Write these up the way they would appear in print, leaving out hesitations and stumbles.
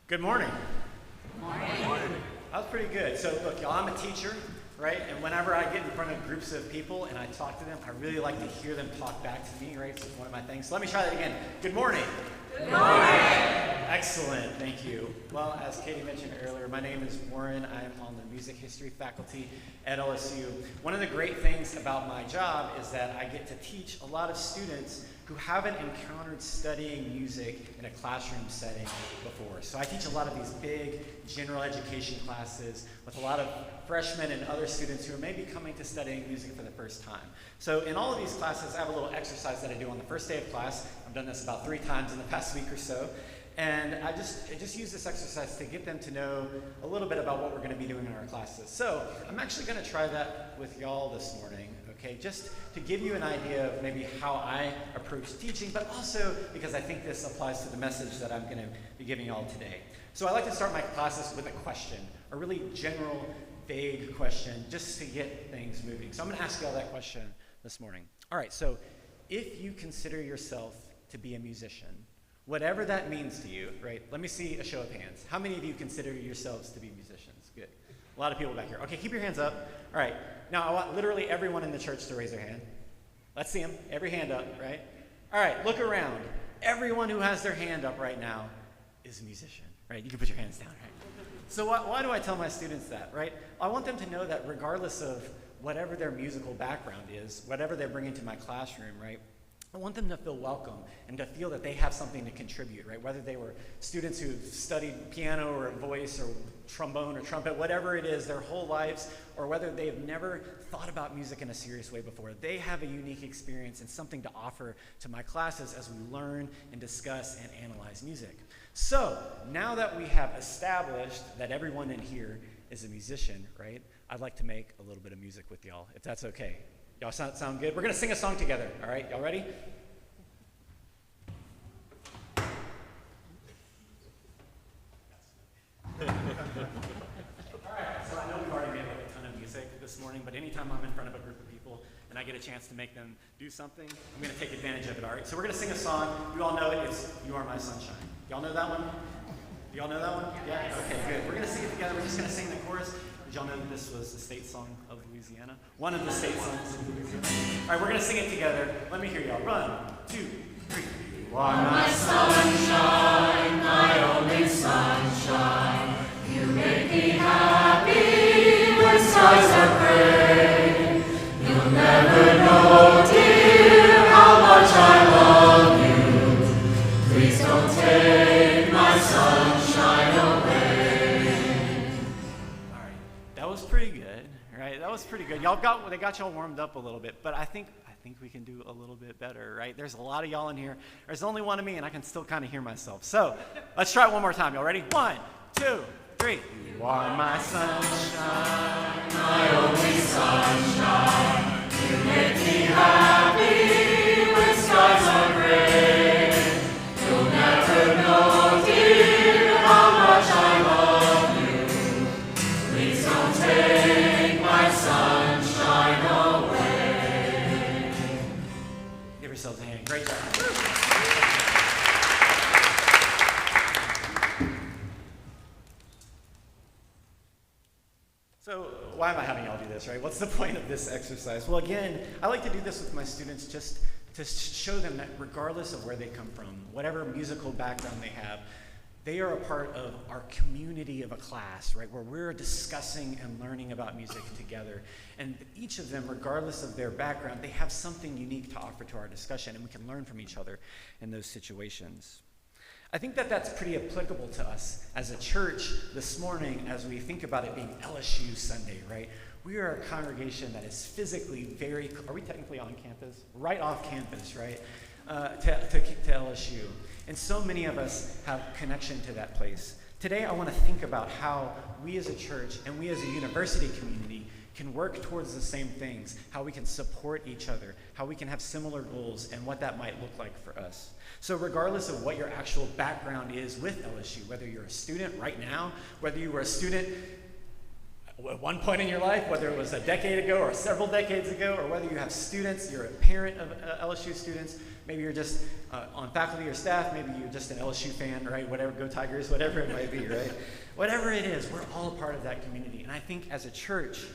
Good morning. Morning. That was pretty good. So look, y'all, I'm a teacher, right? And whenever I get in front of groups of people and I talk to them, I really like to hear them talk back to me, right? So it's one of my things. So let me try that again. Good morning. Good morning. Excellent, thank you. Well, as Katie mentioned earlier, my name is Warren. I'm on the music history faculty at LSU. One of the great things about my job is that I get to teach a lot of students who haven't encountered studying music in a classroom setting before. So I teach a lot of these big general education classes with a lot of freshmen and other students who are maybe coming to studying music for the first time. So in all of these classes, I have a little exercise that I do on the first day of class. I've done this about 3 times in the past week or so. And I just use this exercise to get them to know a little bit about what we're going to be doing in our classes. So I'm actually going to try that with y'all this morning, okay? Just to give you an idea of maybe how I approach teaching, but also because I think this applies to the message that I'm going to be giving y'all today. So I like to start my classes with a question, a really general, vague question, just to get things moving. So I'm going to ask y'all that question this morning. All right, so if you consider yourself to be a musician, whatever that means to you, right? Let me see a show of hands. How many of you consider yourselves to be musicians? Good. A lot of people back here. Okay, keep your hands up. All right. Now, I want literally everyone in the church to raise their hand. Let's see them. Every hand up, right? All right, look around. Everyone who has their hand up right now is a musician, right? You can put your hands down, right? So why do I tell my students that, right? I want them to know that regardless of whatever their musical background is, whatever they bring into my classroom, right? I want them to feel welcome and to feel that they have something to contribute, right? Whether they were students who studied piano or voice or trombone or trumpet, whatever it is, their whole lives, or whether they've never thought about music in a serious way before, they have a unique experience and something to offer to my classes as we learn and discuss and analyze music. So now that we have established that everyone in here is a musician, right? I'd like to make a little bit of music with y'all, if that's okay. Y'all sound good? We're going to sing a song together, all right? Y'all ready? All right, so I know we've already made like a ton of music this morning, but anytime I'm in front of a group of people and I get a chance to make them do something, I'm going to take advantage of it, all right? So we're going to sing a song. You all know it. It's You Are My Sunshine. Y'all know that one? Do y'all know that one? Yeah? Okay, good. We're going to sing it together. We're just going to sing the chorus. Did y'all know that this was the state song of Louisiana? One of the state songs of Louisiana. All right, we're going to sing it together. Let me hear y'all. 1, 2, 3. You are my sunshine, my only sunshine. You make me happy when skies are gray. You'll never know, dear, how much I love you. Please don't take my sunshine away. That was pretty good, right? That was pretty good. They got y'all warmed up a little bit, but I think we can do a little bit better, right? There's a lot of y'all in here. There's only one of me, and I can still kind of hear myself. So let's try it one more time. Y'all ready? 1, 2, 3. You are my sunshine, My only sunshine. You make me happy when skies are gray. You'll never know, dear, how much I love you. Please don't take my sunshine away. Give yourselves a hand. Great job. So why am I having y'all do this, right? What's the point of this exercise? Well, again, I like to do this with my students just to show them that regardless of where they come from, whatever musical background they have, they are a part of our community of a class, right, where we're discussing and learning about music together. And each of them, regardless of their background, they have something unique to offer to our discussion, and we can learn from each other in those situations. I think that that's pretty applicable to us as a church this morning as we think about it being LSU Sunday, right? We are a congregation that is physically are we technically on campus? Right off campus, right? To LSU. And so many of us have connection to that place. Today I want to think about how we as a church and we as a university community can work towards the same things, how we can support each other, how we can have similar goals, and what that might look like for us. So regardless of what your actual background is with LSU, whether you're a student right now, whether you were a student at one point in your life, whether it was a decade ago or several decades ago, or whether you have students, you're a parent of LSU students, maybe you're just on faculty or staff, maybe you're just an LSU fan, right? Whatever, go Tigers, whatever it might be, right? Whatever it is, we're all a part of that community. And I think as a church,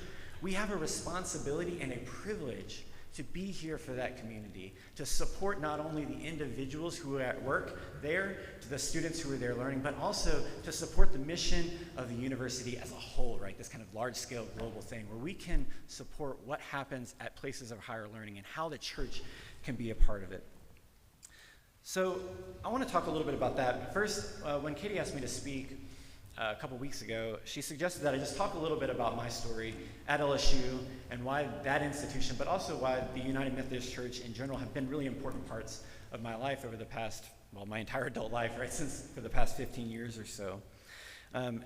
we have a responsibility and a privilege to be here for that community, to support not only the individuals who are at work there, to the students who are there learning, but also to support the mission of the university as a whole, right? This kind of large-scale global thing where we can support what happens at places of higher learning and how the church can be a part of it. So I want to talk a little bit about that. First, when Katie asked me to speak a couple weeks ago, she suggested that I just talk a little bit about my story at LSU and why that institution, but also why the United Methodist Church in general have been really important parts of my life over the past, well, my entire adult life, right, since for the past 15 years or so.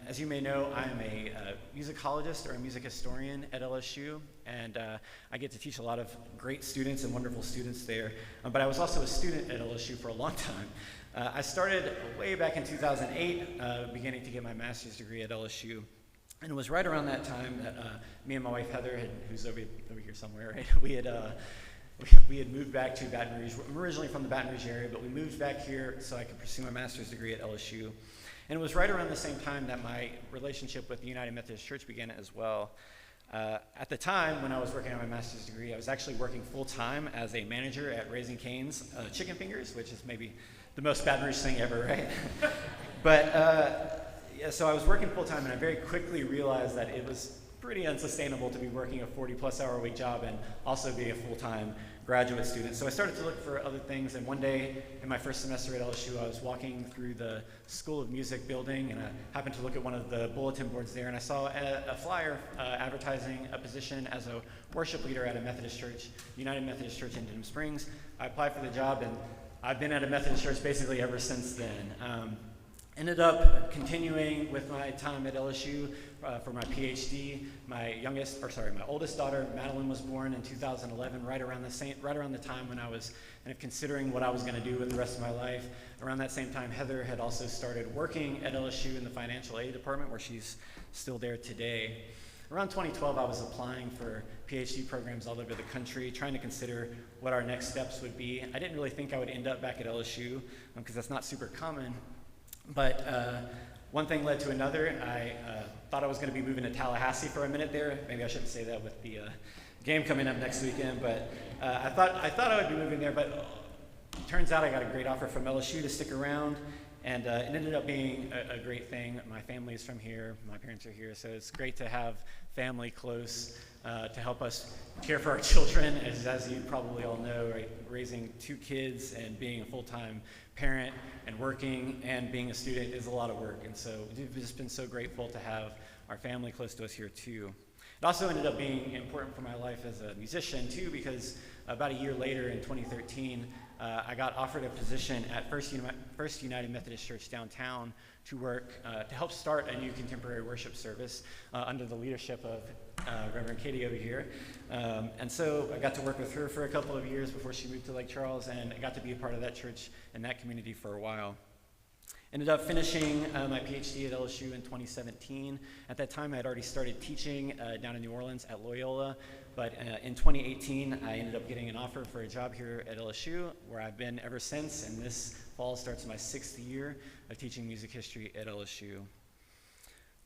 As you may know, I'm a musicologist or a music historian at LSU, and I get to teach a lot of great students and wonderful students there, but I was also a student at LSU for a long time. I started way back in 2008, beginning to get my master's degree at LSU, and it was right around that time that me and my wife Heather, who's over here somewhere, right? We had moved back to Baton Rouge. I'm originally from the Baton Rouge area, but we moved back here so I could pursue my master's degree at LSU. And it was right around the same time that my relationship with the United Methodist Church began as well. At the time, when I was working on my master's degree, I was actually working full-time as a manager at Raising Cane's Chicken Fingers, which is maybe the most Baton Rouge thing ever, right? But yeah, so I was working full-time, and I very quickly realized that it was pretty unsustainable to be working a 40-plus hour a week job and also be a full-time graduate student. So I started to look for other things, and one day in my first semester at LSU, I was walking through the School of Music building, and I happened to look at one of the bulletin boards there, and I saw a flyer advertising a position as a worship leader at a Methodist church, United Methodist Church in Denham Springs. I applied for the job, and I've been at a Methodist church basically ever since then. Ended up continuing with my time at LSU for my PhD. My oldest daughter, Madeline, was born in 2011, right around the time when I was kind of considering what I was going to do with the rest of my life. Around that same time, Heather had also started working at LSU in the financial aid department, where she's still there today. Around 2012, I was applying for PhD programs all over the country, trying to consider what our next steps would be. I didn't really think I would end up back at LSU, because that's not super common. But one thing led to another. I thought I was going to be moving to Tallahassee for a minute there. Maybe I shouldn't say that with the game coming up next weekend, but I thought I would be moving there, but it turns out I got a great offer from LSU to stick around, and it ended up being a great thing. My family is from here, my parents are here, so it's great to have family close to help us care for our children, as you probably all know, right? Raising 2 kids and being a full-time parent and working and being a student is a lot of work, and so we've just been so grateful to have our family close to us here too. It also ended up being important for my life as a musician too, because about a year later in 2013, I got offered a position at First United Methodist Church downtown to work to help start a new contemporary worship service under the leadership of Reverend Katie over here. And so I got to work with her for a couple of years before she moved to Lake Charles, and I got to be a part of that church and that community for a while. Ended up finishing my PhD at LSU in 2017. At that time, I had already started teaching down in New Orleans at Loyola, but in 2018, I ended up getting an offer for a job here at LSU, where I've been ever since, and this fall starts my 6th year of teaching music history at LSU.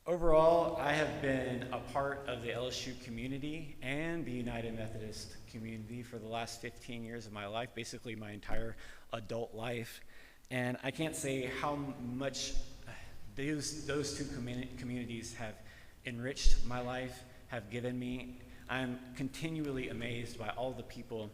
Overall, I have been a part of the LSU community and the United Methodist community for the last 15 years of my life, basically my entire adult life. And I can't say how much those two communities have enriched my life, have given me. I'm continually amazed by all the people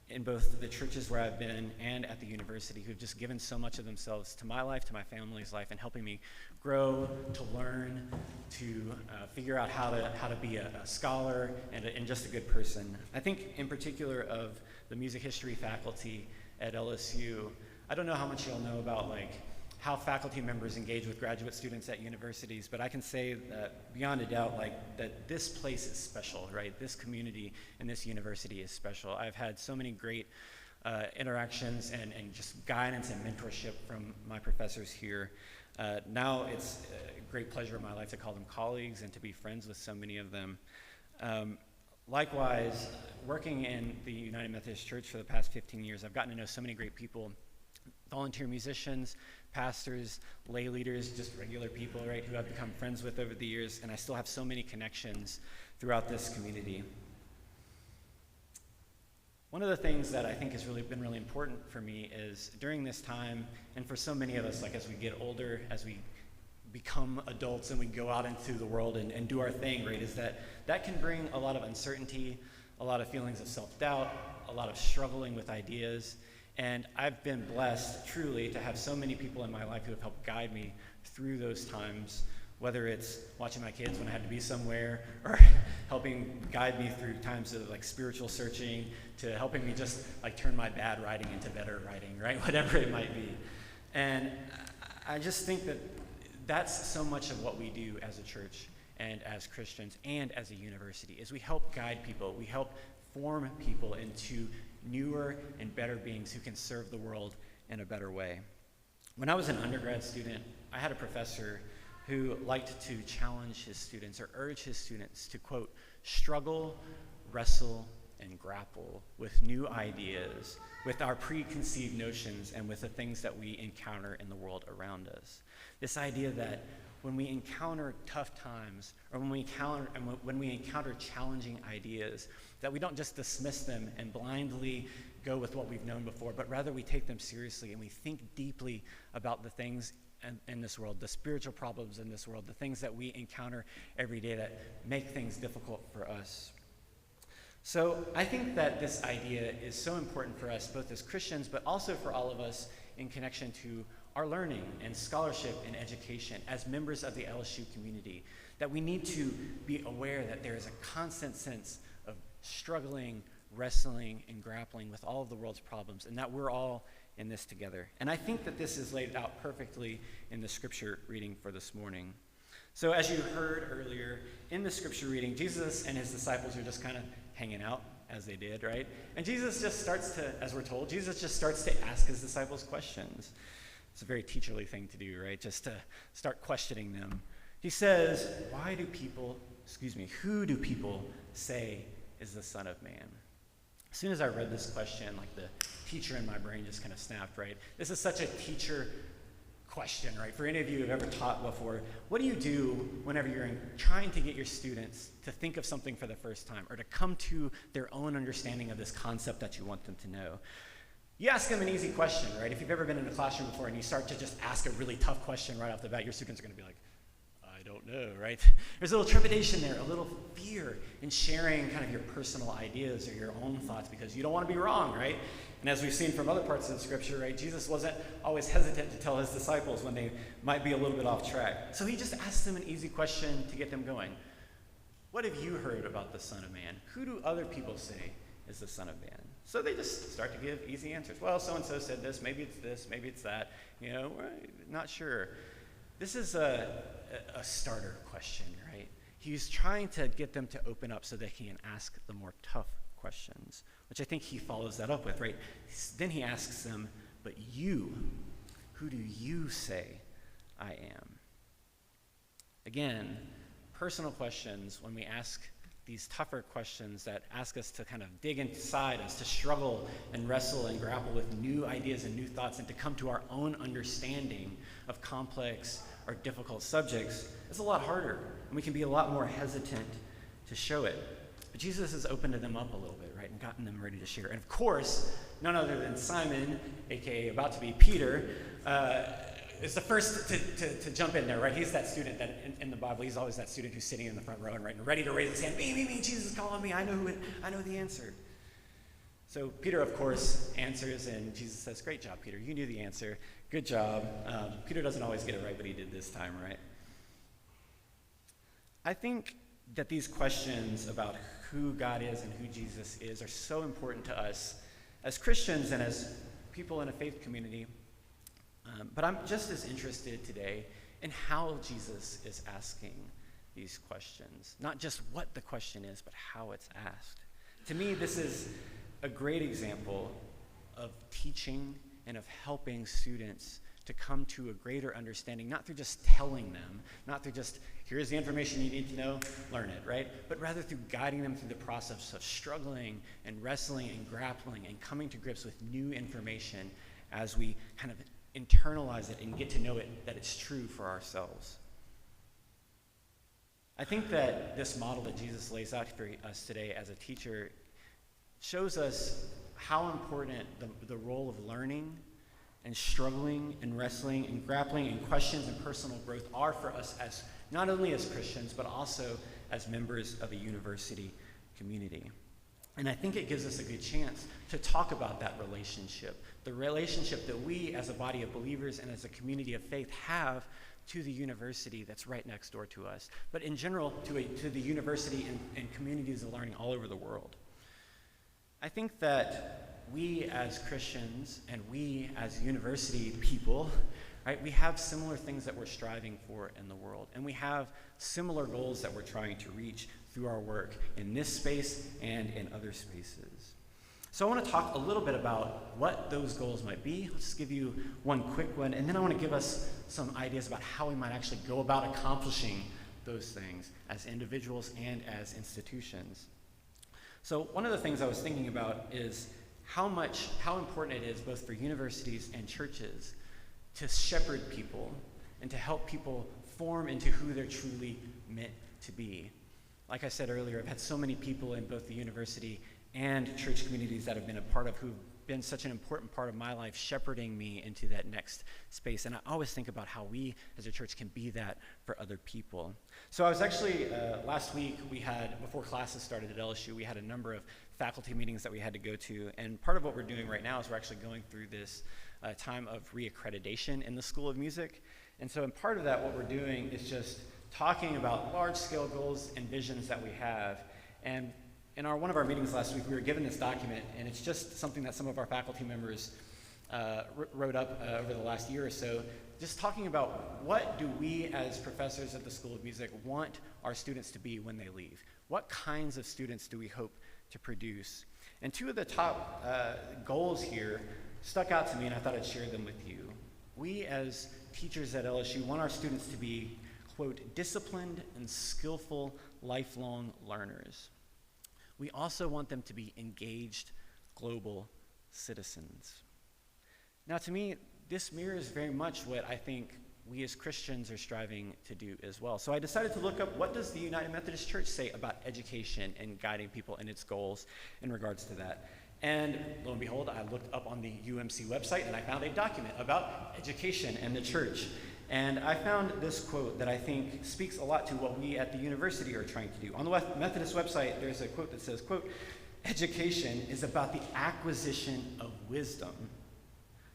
in both the churches where I've been and at the university who've just given so much of themselves to my life, to my family's life, and helping me grow, to learn, to figure out how to be a scholar and just a good person. I think in particular of the music history faculty at LSU. I don't know how much you'll know about how faculty members engage with graduate students at universities, but I can say that beyond a doubt, that this place is special, right? This community and this university is special. I've had so many great interactions and just guidance and mentorship from my professors here. Now it's a great pleasure in my life to call them colleagues and to be friends with so many of them. Likewise, working in the United Methodist Church for the past 15 years, I've gotten to know so many great people, volunteer musicians, pastors, lay leaders, just regular people, right, who I've become friends with over the years, and I still have so many connections throughout this community. One of the things that I think has been really important for me is during this time, and for so many of us, like as we get older, as we become adults and we go out into the world and do our thing, right, is that can bring a lot of uncertainty, a lot of feelings of self-doubt, a lot of struggling with ideas. And I've been blessed, truly, to have so many people in my life who have helped guide me through those times, whether it's watching my kids when I had to be somewhere, or helping guide me through times of like spiritual searching, to helping me just like turn my bad writing into better writing, right? Whatever it might be. And I just think that that's so much of what we do as a church and as Christians and as a university, is we help guide people. We help form people into newer and better beings who can serve the world in a better way. When I was an undergrad student, I had a professor who liked to challenge his students or urge his students to, quote, struggle, wrestle, and grapple with new ideas, with our preconceived notions, and with the things that we encounter in the world around us. This idea that when we encounter tough times, or when we encounter challenging ideas, that we don't just dismiss them and blindly go with what we've known before, but rather we take them seriously and we think deeply about the things in this world, the spiritual problems in this world, the things that we encounter every day that make things difficult for us. So I think that this idea is so important for us, both as Christians, but also for all of us in connection to our learning and scholarship and education as members of the LSU community, that we need to be aware that there is a constant sense of struggling, wrestling, and grappling with all of the world's problems, and that we're all in this together. And I think that this is laid out perfectly in the scripture reading for this morning. So as you heard earlier, in the scripture reading, Jesus and his disciples are just kind of hanging out as they did, right? And Jesus just starts to, as we're told, Jesus just starts to ask his disciples questions. It's a very teacherly thing to do, right? Just to start questioning them. He says, who do people say is the Son of Man? As soon as I read this question, like the teacher in my brain just kind of snapped, right? This is such a teacher question, right? For any of you who have ever taught before, what do you do whenever you're trying to get your students to think of something for the first time or to come to their own understanding of this concept that you want them to know? You ask them an easy question, right? If you've ever been in a classroom before and you start to just ask a really tough question right off the bat, your students are going to be like, I don't know, right? There's a little trepidation there, a little fear in sharing kind of your personal ideas or your own thoughts because you don't want to be wrong, right? And as we've seen from other parts of the scripture, right, Jesus wasn't always hesitant to tell his disciples when they might be a little bit off track. So he just asked them an easy question to get them going. What have you heard about the Son of Man? Who do other people say is the Son of Man? So they just start to give easy answers. Well, so-and-so said this, maybe it's that. You know, we're not sure. This is a starter question, right? He's trying to get them to open up so that he can ask the more tough questions, which I think he follows that up with, right? Then he asks them, but you, who do you say I am? Again, personal questions, when we ask these tougher questions that ask us to kind of dig inside us, to struggle and wrestle and grapple with new ideas and new thoughts and to come to our own understanding of complex or difficult subjects, is a lot harder, and we can be a lot more hesitant to show it. But Jesus has opened them up a little bit, right, and gotten them ready to share. And of course, none other than Simon, aka about to be Peter, is the first to jump in there, right? He's that student that in the Bible, he's always that student who's sitting in the front row and right, ready to raise his hand. Me, Jesus is calling me. I know the answer. So Peter, of course, answers, and Jesus says, great job, Peter. You knew the answer. Good job. Peter doesn't always get it right, but he did this time, right? I think that these questions about who God is and who Jesus is are so important to us as Christians and as people in a faith community. But I'm just as interested today in how Jesus is asking these questions. Not just what the question is, but how it's asked. To me, this is a great example of teaching and of helping students to come to a greater understanding, not through just telling them, not through just, here's the information you need to know, learn it, right? But rather through guiding them through the process of struggling and wrestling and grappling and coming to grips with new information as we kind of internalize it and get to know it, that it's true for ourselves. I think that this model that Jesus lays out for us today as a teacher shows us how important the role of learning and struggling and wrestling and grappling and questions and personal growth are for us as not only as Christians, but also as members of a university community. And I think it gives us a good chance to talk about that relationship, the relationship that we as a body of believers and as a community of faith have to the university that's right next door to us, but in general to the university and communities of learning all over the world. I think that we as Christians and we as university people, right, we have similar things that we're striving for in the world, and we have similar goals that we're trying to reach through our work in this space and in other spaces. So I want to talk a little bit about what those goals might be. I'll just give you one quick one, and then I want to give us some ideas about how we might actually go about accomplishing those things as individuals and as institutions. So one of the things I was thinking about is how important it is both for universities and churches to shepherd people and to help people form into who they're truly meant to be. Like I said earlier, I've had so many people in both the university and church communities that I've been a part of who've been such an important part of my life, shepherding me into that next space. And I always think about how we as a church can be that for other people. So I was actually, last week, before classes started at LSU, we had a number of faculty meetings that we had to go to. And part of what we're doing right now is we're actually going through this time of reaccreditation in the School of Music. And so in part of that, what we're doing is just talking about large-scale goals and visions that we have. And in one of our meetings last week, we were given this document, and it's just something that some of our faculty members wrote up over the last year or so, just talking about what do we as professors at the School of Music want our students to be when they leave? What kinds of students do we hope to produce? And two of the top goals here stuck out to me, and I thought I'd share them with you. We as teachers at LSU want our students to be, quote, disciplined and skillful lifelong learners. We also want them to be engaged global citizens. Now, to me, this mirrors very much what I think we as Christians are striving to do as well. So I decided to look up what does the United Methodist Church say about education and guiding people in its goals in regards to that. And lo and behold, I looked up on the UMC website and I found a document about education and the church. And I found this quote that I think speaks a lot to what we at the university are trying to do. On the Methodist website, there's a quote that says, quote, education is about the acquisition of wisdom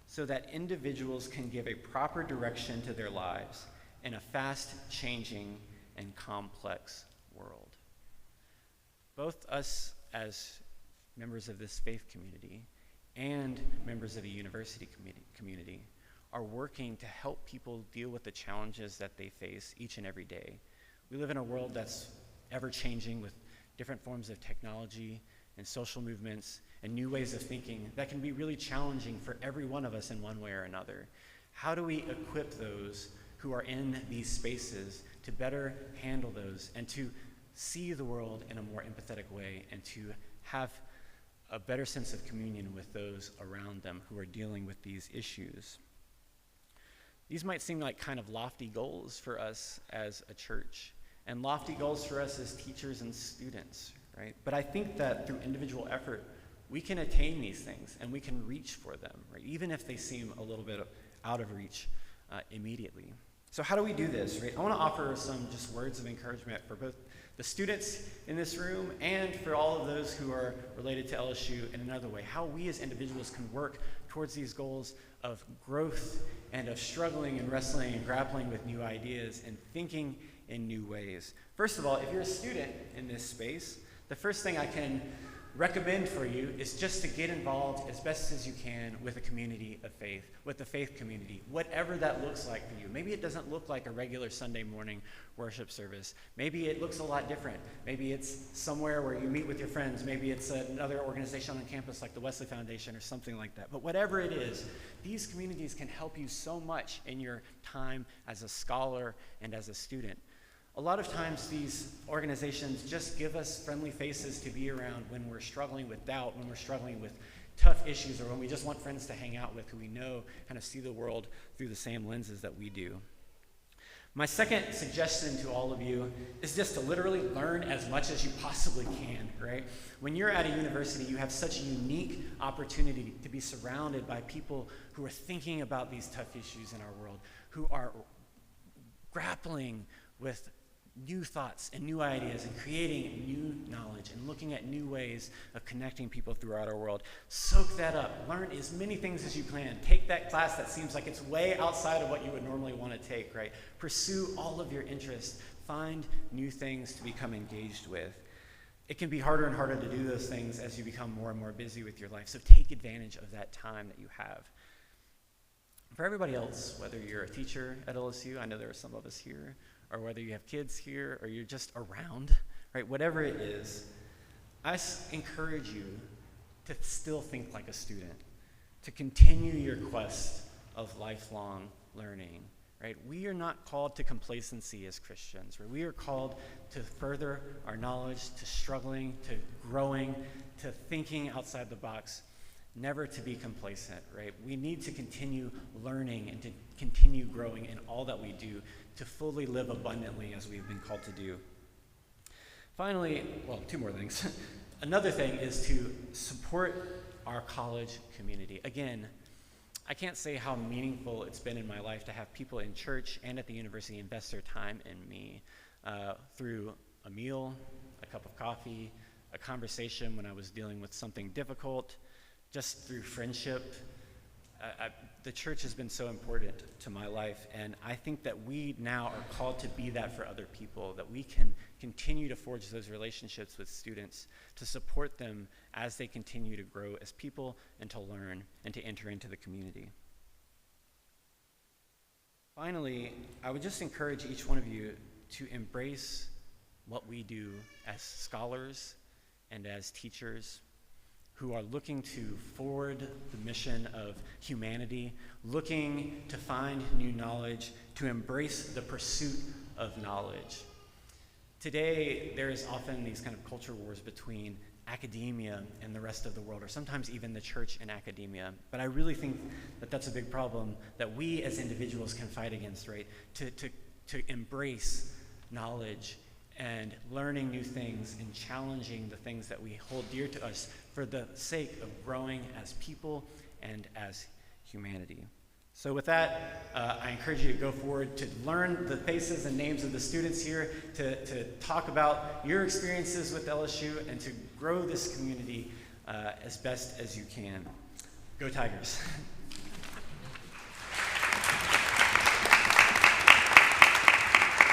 so that individuals can give a proper direction to their lives in a fast-changing and complex world. Both us as members of this faith community and members of a university community are working to help people deal with the challenges that they face each and every day. We live in a world that's ever-changing with different forms of technology and social movements and new ways of thinking that can be really challenging for every one of us in one way or another. How do we equip those who are in these spaces to better handle those and to see the world in a more empathetic way and to have a better sense of communion with those around them who are dealing with these issues? These might seem like kind of lofty goals for us as a church, and lofty goals for us as teachers and students, right? But I think that through individual effort, we can attain these things, and we can reach for them, right? Even if they seem a little bit out of reach immediately. So how do we do this, right? I want to offer some just words of encouragement for both the students in this room and for all of those who are related to LSU in another way, how we as individuals can work towards these goals of growth and of struggling and wrestling and grappling with new ideas and thinking in new ways. First of all, if you're a student in this space, the first thing I can recommend for you is just to get involved as best as you can with a community of faith, with the faith community, whatever that looks like for you. Maybe it doesn't look like a regular Sunday morning worship service. Maybe it looks a lot different. Maybe it's somewhere where you meet with your friends. Maybe it's another organization on campus like the Wesley Foundation or something like that. But whatever it is, these communities can help you so much in your time as a scholar and as a student. A lot of times these organizations just give us friendly faces to be around when we're struggling with doubt, when we're struggling with tough issues, or when we just want friends to hang out with who we know kind of see the world through the same lenses that we do. My second suggestion to all of you is just to literally learn as much as you possibly can, right? When you're at a university, you have such a unique opportunity to be surrounded by people who are thinking about these tough issues in our world, who are grappling with new thoughts and new ideas and creating new knowledge and looking at new ways of connecting people throughout our world. Soak that up. Learn as many things as you can. Take that class that seems like it's way outside of what you would normally want to take, right? Pursue all of your interests. Find new things to become engaged with. It can be harder and harder to do those things as you become more and more busy with your life, so take advantage of that time that you have. For everybody else, whether you're a teacher at LSU, I know there are some of us here, or whether you have kids here, or you're just around, right? Whatever it is, I encourage you to still think like a student, to continue your quest of lifelong learning, right? We are not called to complacency as Christians, right? We are called to further our knowledge, to struggling, to growing, to thinking outside the box, never to be complacent, right? We need to continue learning and to continue growing in all that we do, to fully live abundantly as we've been called to do. Finally, well, two more things. Another thing is to support our college community. Again, I can't say how meaningful it's been in my life to have people in church and at the university invest their time in me through a meal, a cup of coffee, a conversation when I was dealing with something difficult, just through friendship. The church has been so important to my life, and I think that we now are called to be that for other people, that we can continue to forge those relationships with students, to support them as they continue to grow as people and to learn and to enter into the community. Finally, I would just encourage each one of you to embrace what we do as scholars and as teachers who are looking to forward the mission of humanity, looking to find new knowledge, to embrace the pursuit of knowledge. Today, there is often these kind of culture wars between academia and the rest of the world, or sometimes even the church and academia. But I really think that that's a big problem that we as individuals can fight against, right? To embrace knowledge and learning new things and challenging the things that we hold dear to us for the sake of growing as people and as humanity. So with that, I encourage you to go forward to learn the faces and names of the students here, to talk about your experiences with LSU, and to grow this community as best as you can. Go Tigers.